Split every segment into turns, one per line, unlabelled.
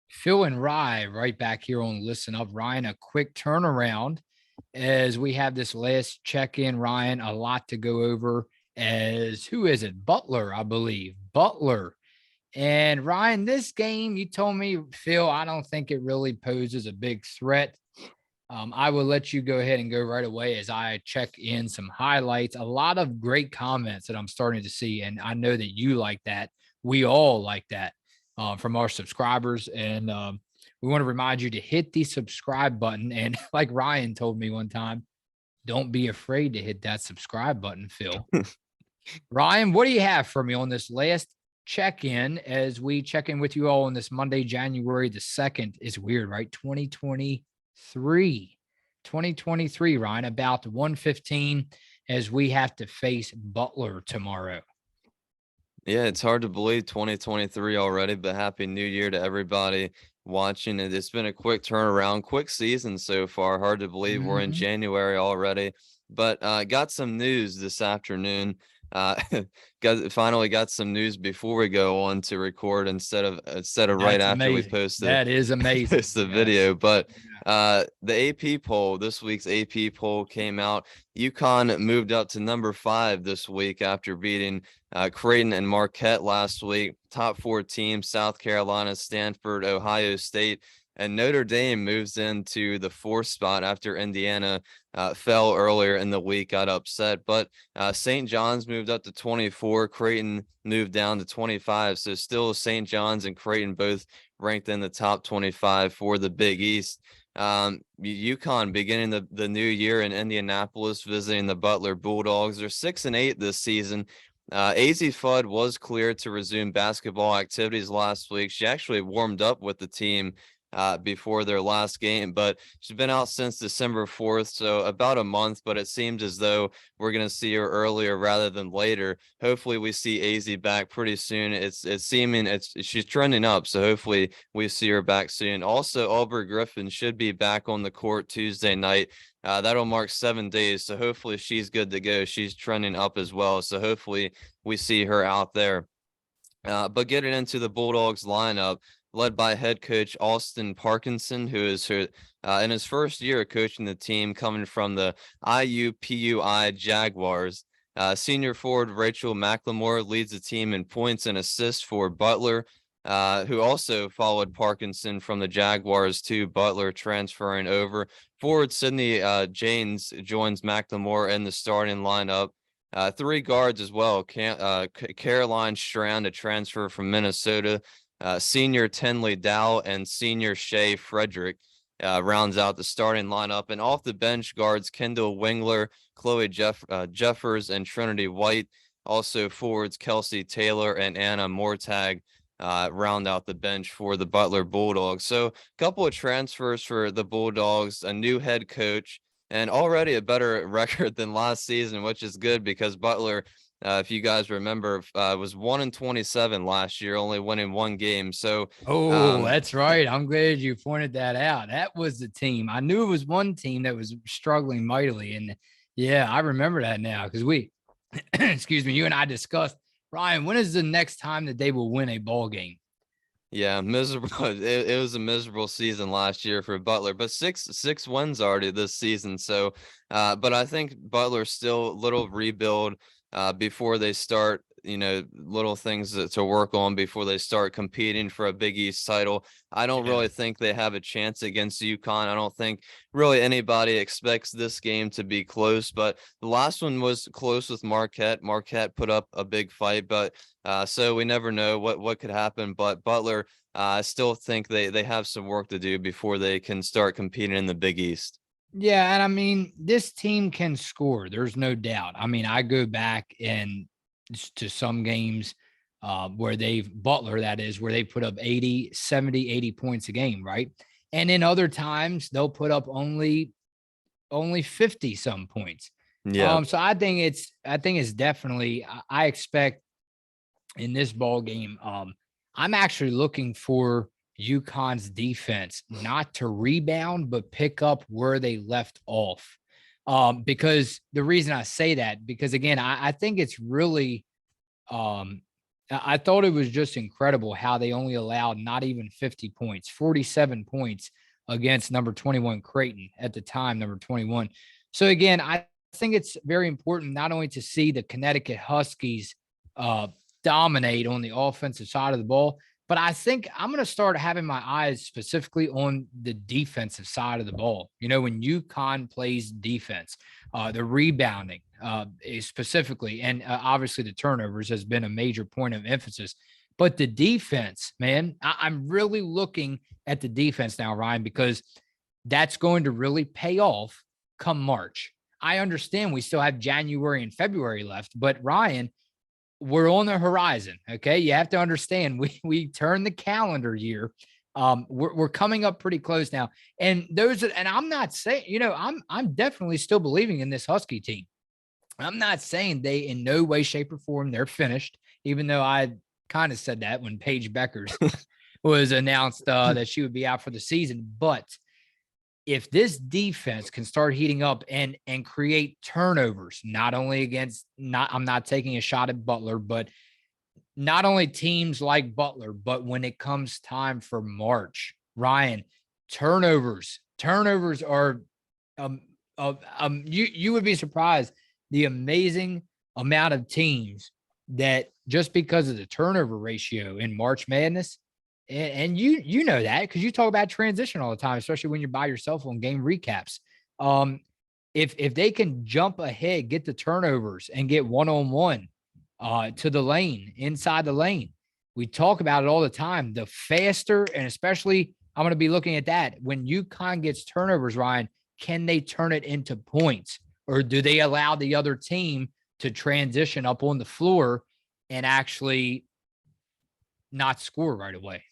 Phil and Rye right back here on Listen Up. Ryan, a quick turnaround as we have this last check-in. Ryan, a lot to go over as who is it? Butler, I believe. Butler. And Ryan, this game, you told me, Phil, I don't think it really poses a big threat. I will let you go ahead and go right away as I check in some highlights. A lot of great comments that I'm starting to see, and I know that you like that. We all like that from our subscribers, and we want to remind you to hit the subscribe button. And like Ryan told me one time, don't be afraid to hit that subscribe button, Phil. Ryan, what do you have for me on this last check-in as we check in with you all on this Monday, January the 2nd? Is weird, right? 2023, Ryan, about 1:15 as we have to face Butler tomorrow.
Yeah, it's hard to believe 2023 already, but happy new year to everybody watching it. It's been a quick turnaround, quick season so far. Hard to believe we're in
Mhm.
January already, but got some news this afternoon. Uh, finally got some news before we go on to record instead of right
That's
after we
amazing.
post the
That is amazing.
post the
Yes.
video. But
Yeah.
the AP poll, this week's AP poll came out. UConn moved up to number 5 this week after beating Creighton and Marquette last week. Top 4 teams: South Carolina, Stanford, Ohio State, and Notre Dame moves into the 4th spot after Indiana fell earlier in the week, got upset. But St. John's moved up to 24. Creighton moved down to 25. So still St. John's and Creighton both ranked in the top 25 for the Big East. UConn beginning the new year in Indianapolis, visiting the Butler Bulldogs. They're 6-8 this season. AZ Fudd was cleared to resume basketball activities last week. She actually warmed up with the team before their last game, but she's been out since December 4th, so about a month, but it seems as though we're going to see her earlier rather than later. Hopefully we see AZ back pretty soon. It's seeming she's trending up, so hopefully we see her back soon. Also, Aubrey Griffin should be back on the court Tuesday night. That'll mark 7 days, so hopefully she's good to go. She's trending up as well, so hopefully we see her out there. But getting into the Bulldogs lineup, led by head coach Austin Parkinson, who is in his first year coaching the team, coming from the IUPUI Jaguars. Senior forward Rachel McLemore leads the team in points and assists for Butler, who also followed Parkinson from the Jaguars to Butler, transferring over. Forward Sydney Janes joins McLemore in the starting lineup. 3 guards as well. Caroline Strand, a transfer from Minnesota. Senior Tenley Dow and senior Shea Frederick rounds out the starting lineup. And off the bench, guards Kendall Wingler, Chloe Jeffers, and Trinity White. Also forwards Kelsey Taylor and Anna Mortag round out the bench for the Butler Bulldogs. So a couple of transfers for the Bulldogs, a new head coach, and already a better record than last season, which is good because Butler, if you guys remember, was 1-27 last year, only winning 1 game. So,
Oh, that's right. I'm glad you pointed that out. That was the team. I knew it was one team that was struggling mightily. And yeah, I remember that now because excuse me, you and I discussed, Ryan, when is the next time that they will win a ball game?
yeah, miserable. It was a miserable season last year for Butler, but six wins already this season. So, but I think Butler's still a little rebuild before they start. Little things to work on before they start competing for a Big East title. I don't
Yeah.
really think they have a chance against UConn. I don't think really anybody expects this game to be close, but the last one was close with Marquette. Marquette put up a big fight, but so we never know what could happen. But Butler, I still think they have some work to do before they can start competing in the Big East.
Yeah. And I mean, this team can score. There's no doubt. I mean, I go back and to some games where Butler, that is, where they put up 80, 70, 80 points a game, right? And in other times, they'll put up only 50 some points.
Yeah,
So I think it's definitely, I expect in this ball game, I'm actually looking for UConn's defense not to rebound, but pick up where they left off. Because the reason I say that, because again, I think it's really, um, I thought it was just incredible how they only allowed not even 50 points, 47 points against number 21 Creighton at the time, number 21. So again, I think it's very important not only to see the Connecticut Huskies uh, dominate on the offensive side of the ball, but I think I'm going to start having my eyes specifically on the defensive side of the ball. You know, when UConn plays defense, the rebounding specifically, and obviously the turnovers has been a major point of emphasis. But the defense, man, I'm really looking at the defense now, Ryan, because that's going to really pay off come March. I understand we still have January and February left, but Ryan, we're on the horizon. Okay. You have to understand we turn the calendar year. We're coming up pretty close now. And and I'm not saying, I'm definitely still believing in this Husky team. I'm not saying they in no way, shape, or form they're finished, even though I kind of said that when Paige Beckers was announced that she would be out for the season. But if this defense can start heating up and create turnovers, not only against I'm not taking a shot at Butler, but not only teams like Butler, but when it comes time for March, Ryan, turnovers are you would be surprised the amazing amount of teams that just because of the turnover ratio in March Madness, and you know that because you talk about transition all the time, especially when you're by yourself on game recaps. If they can jump ahead, get the turnovers, and get one-on-one to the lane, inside the lane, we talk about it all the time. The faster, and especially I'm going to be looking at that when UConn gets turnovers, Ryan, can they turn it into points? Or do they allow the other team to transition up on the floor and actually not score right away?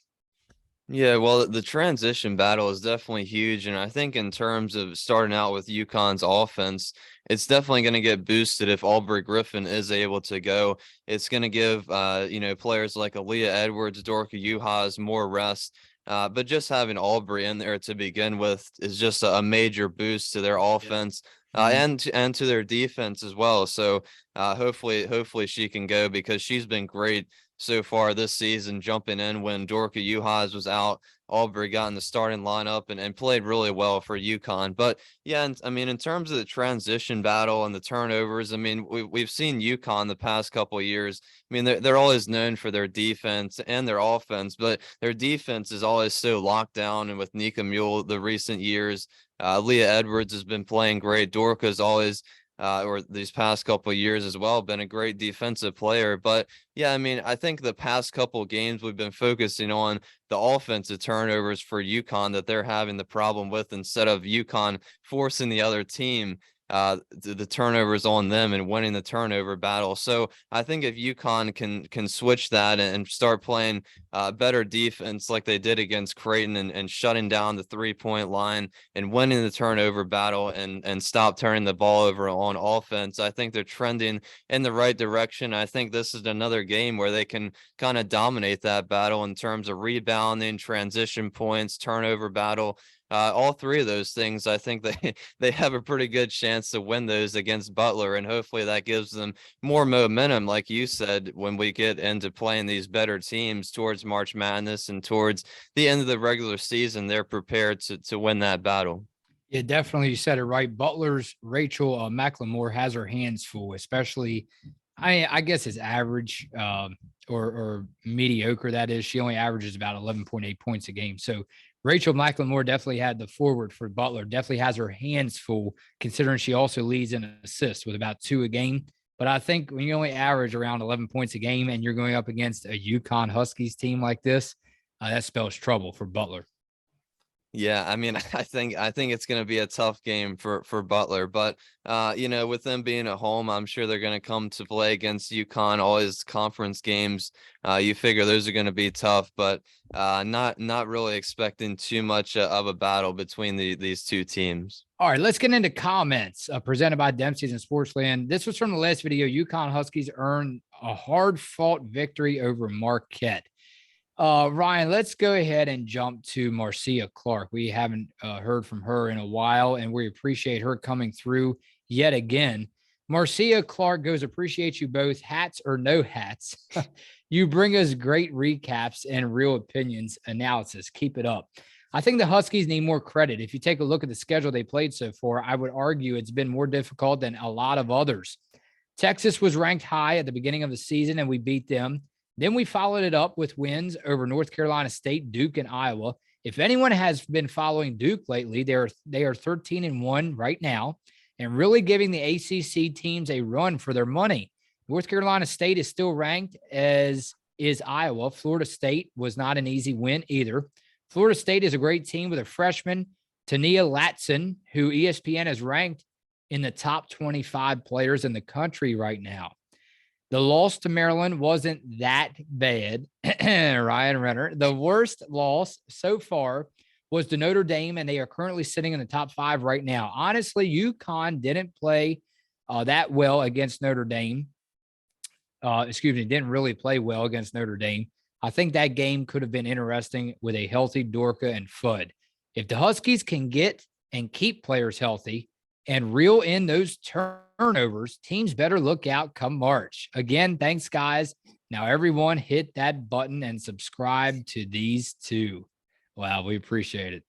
Yeah, well, the transition battle is definitely huge. And I think in terms of starting out with UConn's offense, it's definitely going to get boosted if Aubrey Griffin is able to go. It's going to give, players like Aaliyah Edwards, Dorka Juhas more rest. But just having Aubrey in there to begin with is just a major boost to their offense. And to their defense as well. So hopefully she can go because she's been great so far this season, jumping in when Dorka Juhas was out. Aubrey got in the starting lineup and played really well for UConn. But yeah, and, I mean, in terms of the transition battle and the turnovers, I mean, we've seen UConn the past couple of years. I mean, they're always known for their defense and their offense, but their defense is always so locked down. And with Nika Mule, the recent years, Leah Edwards has been playing great. Dorka's always or these past couple of years as well, been a great defensive player. But yeah, I mean, I think the past couple of games we've been focusing on the offensive turnovers for UConn that they're having the problem with instead of UConn forcing the other team the turnovers on them and winning the turnover battle. So I think if UConn can switch that and start playing better defense like they did against Creighton and shutting down the 3-point line and winning the turnover battle and stop turning the ball over on offense, I think they're trending in the right direction. I think this is another game where they can kind of dominate that battle in terms of rebounding, transition points, turnover battle. All three of those things, I think they have a pretty good chance to win those against Butler, and hopefully that gives them more momentum, like you said, when we get into playing these better teams towards March Madness and towards the end of the regular season. They're prepared to win that battle.
Yeah, definitely. You said it right. Butler's Rachel McLemore has her hands full, especially, I guess it's average or mediocre. That is, she only averages about 11.8 points a game. So Rachel McLemore definitely had the forward for Butler, definitely has her hands full, considering she also leads in assists with about 2 a game. But I think when you only average around 11 points a game and you're going up against a UConn Huskies team like this, that spells trouble for Butler.
Yeah, I mean, I think it's going to be a tough game for Butler, but with them being at home, I'm sure they're going to come to play against UConn. All his conference games, you figure those are going to be tough, but not really expecting too much of a battle between these two teams.
All right, let's get into comments presented by Dempsey's and Sportsland. This was from the last video. UConn Huskies earned a hard-fought victory over Marquette. Ryan, let's go ahead and jump to Marcia Clark. We haven't heard from her in a while, and we appreciate her coming through yet again. Marcia Clark goes, appreciate you both, hats or no hats. You bring us great recaps and real opinions analysis. Keep it up. I think the Huskies need more credit. If you take a look at the schedule they played so far, I would argue it's been more difficult than a lot of others. Texas was ranked high at the beginning of the season, and we beat them. Then we followed it up with wins over North Carolina State, Duke, and Iowa. If anyone has been following Duke lately, they are 13-1 right now and really giving the ACC teams a run for their money. North Carolina State is still ranked, as is Iowa. Florida State was not an easy win either. Florida State is a great team with a freshman, Tania Latson, who ESPN has ranked in the top 25 players in the country right now. The loss to Maryland wasn't that bad. Ryan Renner. The worst loss so far was to Notre Dame, and they are currently sitting in the top 5 right now. Honestly, UConn didn't play that well against Notre Dame. Didn't really play well against Notre Dame. I think that game could have been interesting with a healthy Dorka and Fudd. If the Huskies can get and keep players healthy and reel in those turnovers, teams better look out come March. Again, thanks, guys. Now, everyone hit that button and subscribe to these two. Wow, we appreciate it.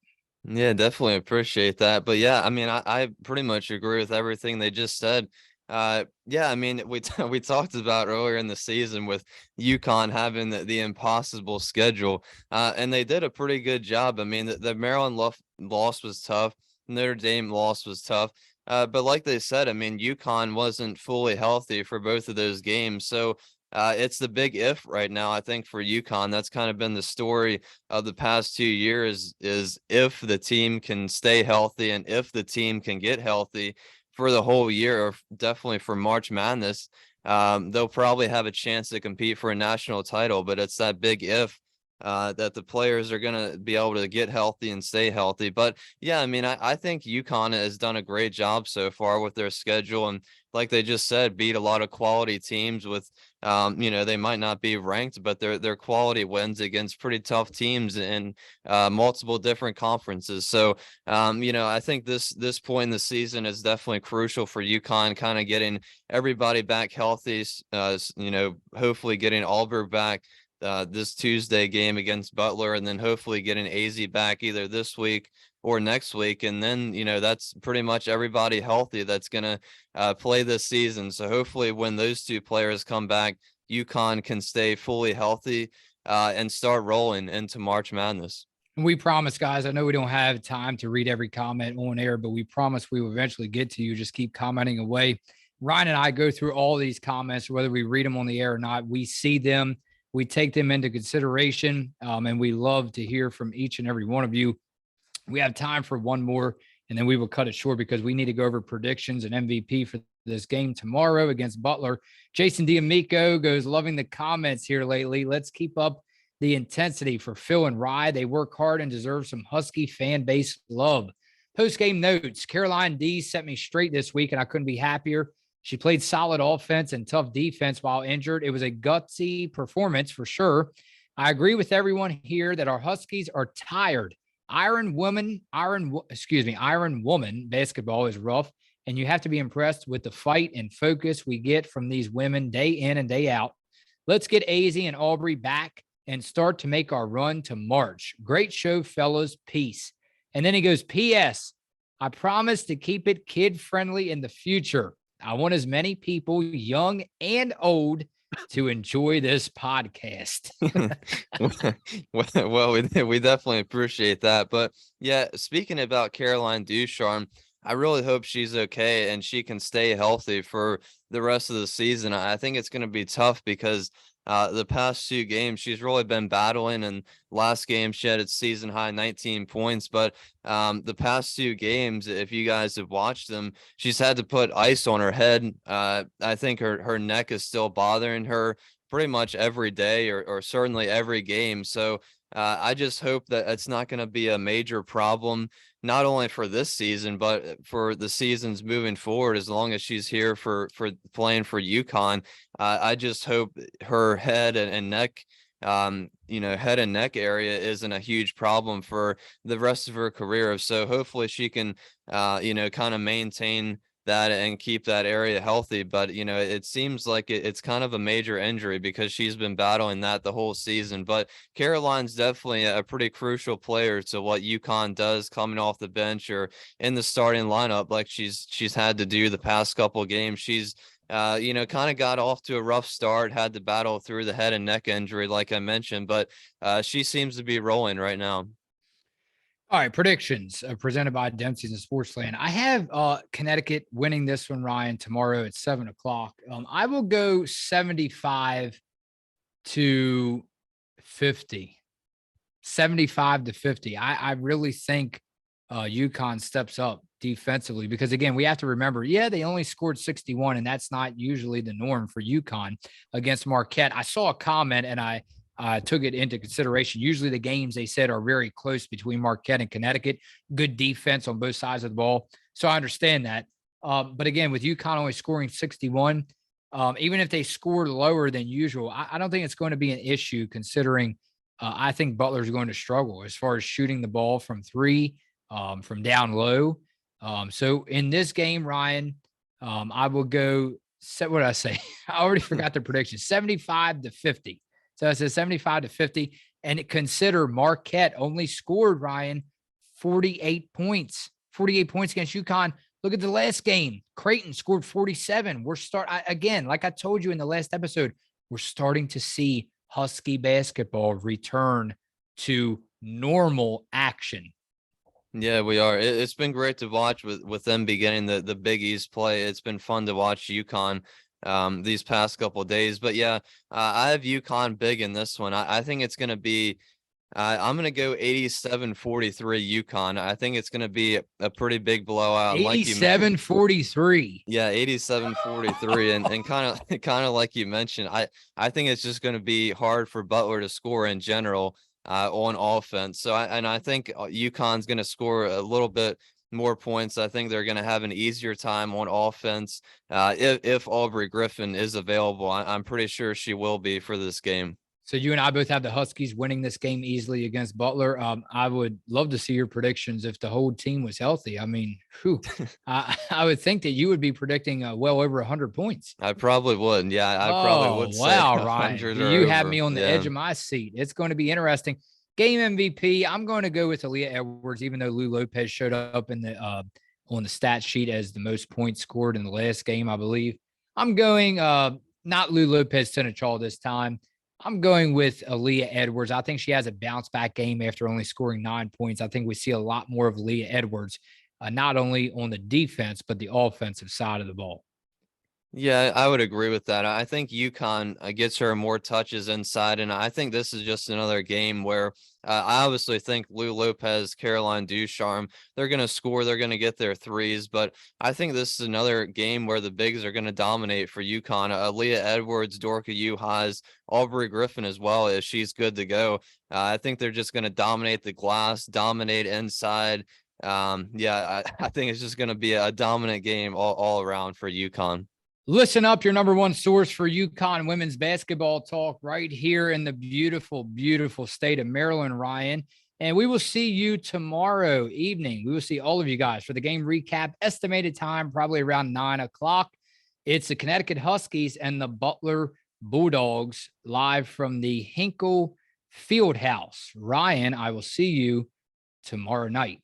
Yeah, definitely appreciate that. But yeah, I mean, I pretty much agree with everything they just said. Yeah, I mean, we talked about earlier in the season with UConn having the impossible schedule, and they did a pretty good job. I mean, the Maryland loss was tough. Notre Dame loss was tough. But like they said, I mean, UConn wasn't fully healthy for both of those games. So it's the big if right now, I think, for UConn. That's kind of been the story of the past 2 years, is if the team can stay healthy and if the team can get healthy for the whole year, or definitely for March Madness, they'll probably have a chance to compete for a national title. But it's that big if that the players are going to be able to get healthy and stay healthy. But yeah, I mean, I think UConn has done a great job so far with their schedule. And like they just said, beat a lot of quality teams with, they might not be ranked, but they're quality wins against pretty tough teams in multiple different conferences. So, I think this point in the season is definitely crucial for UConn, kind of getting everybody back healthy, hopefully getting Auburn back this Tuesday game against Butler, and then hopefully getting AZ back either this week or next week. And then, that's pretty much everybody healthy that's going to play this season. So hopefully when those two players come back, UConn can stay fully healthy and start rolling into March Madness.
We promise, guys. I know we don't have time to read every comment on air, but we promise we will eventually get to you. Just keep commenting away. Ryan and I go through all these comments, whether we read them on the air or not. We see them, we take them into consideration, and we love to hear from each and every one of you. We have time for one more, and then we will cut it short because we need to go over predictions and MVP for this game tomorrow against Butler. Jason D'Amico goes, loving the comments here lately. Let's keep up the intensity for Phil and Rye. They work hard and deserve some Husky fan base love. Post-game notes. Caroline D set me straight this week, and I couldn't be happier. She played solid offense and tough defense while injured. It was a gutsy performance for sure. I agree with everyone here that our Huskies are tired. Iron Woman basketball is rough, and you have to be impressed with the fight and focus we get from these women day in and day out. Let's get AZ and Aubrey back and start to make our run to March. Great show, fellas. Peace. And then he goes, P.S. I promise to keep it kid-friendly in the future. I want as many people, young and old, to enjoy this podcast.
Well, we definitely appreciate that. But yeah, speaking about Caroline Ducharme, I really hope she's okay and she can stay healthy for the rest of the season. I think it's going to be tough because the past 2 games she's really been battling, and last game she had its season high 19 points. But the past 2 games, if you guys have watched them, she's had to put ice on her head. I think her neck is still bothering her pretty much every day, or certainly every game. So I just hope that it's not going to be a major problem, not only for this season, but for the seasons moving forward, as long as she's here for playing for UConn. I just hope her head and neck, head and neck area isn't a huge problem for the rest of her career. So hopefully she can, kind of maintain that and keep that area healthy. But, it seems like it's kind of a major injury because she's been battling that the whole season. But Caroline's definitely a pretty crucial player to what UConn does coming off the bench or in the starting lineup, like she's had to do the past couple of games. She's kind of got off to a rough start, had to battle through the head and neck injury, like I mentioned, but she seems to be rolling right now.
All right, predictions presented by Dempsey's and Sportsland. I have Connecticut winning this one, Ryan, tomorrow at 7:00. I will go 75 to 50. 75 to 50. I really think UConn steps up defensively because, again, we have to remember, they only scored 61, and that's not usually the norm for UConn against Marquette. I saw a comment, and I took it into consideration. Usually the games they said are very close between Marquette and Connecticut. Good defense on both sides of the ball. So I understand that. But again, with UConn only scoring 61, even if they scored lower than usual, I don't think it's going to be an issue considering I think Butler's going to struggle as far as shooting the ball from three, from down low. So in this game, Ryan, I will go set what did I say? I already forgot the prediction. 75 to 50. So I said 75 to 50. And consider Marquette only scored, Ryan, 48 points. 48 points against UConn. Look at the last game. Creighton scored 47. Again, like I told you in the last episode, we're starting to see Husky basketball return to normal action.
Yeah, we are. It's been great to watch with them beginning the Big East play. It's been fun to watch UConn these past couple of days. But yeah, I have UConn big in this one. I think it's going to be I'm going to go 87-43 UConn. I think it's going to be a pretty big blowout.
87-43.
Yeah, 87-43 and kind of like you mentioned, I think it's just going to be hard for Butler to score in general on offense. So I think UConn's going to score a little bit more points. I think they're going to have an easier time on offense if Aubrey Griffin is available. I'm pretty sure she will be for this game.
So you and I both have the Huskies winning this game easily against Butler. I would love to see your predictions if the whole team was healthy. I mean, I would think that you would be predicting well over 100 points.
I probably would. Yeah, I probably would say
wow,
100
Ryan.
or
You have
over.
me on the edge of my seat. It's going to be interesting. Game MVP, I'm going to go with Aaliyah Edwards, even though Lou Lopez showed up in the on the stat sheet as the most points scored in the last game, I believe. I'm going not Lou Lopez Senechal this time. I'm going with Aaliyah Edwards. I think she has a bounce back game after only scoring 9 points. I think we see a lot more of Aaliyah Edwards, not only on the defense, but the offensive side of the ball.
Yeah, I would agree with that. I think UConn gets her more touches inside, and I think this is just another game where I obviously think Lou Lopez, Caroline Ducharme, they're going to score, they're going to get their threes, but I think this is another game where the bigs are going to dominate for UConn. Leah Edwards, Dorka Juhas, Aubrey Griffin as well, if she's good to go. I think they're just going to dominate the glass, dominate inside. I think it's just going to be a dominant game all around for UConn.
Listen up, your number one source for UConn women's basketball talk right here in the beautiful, beautiful state of Maryland, Ryan. And we will see you tomorrow evening. We will see all of you guys for the game recap. Estimated time, probably around 9 o'clock. It's the Connecticut Huskies and the Butler Bulldogs live from the Hinkle Fieldhouse. Ryan, I will see you tomorrow night.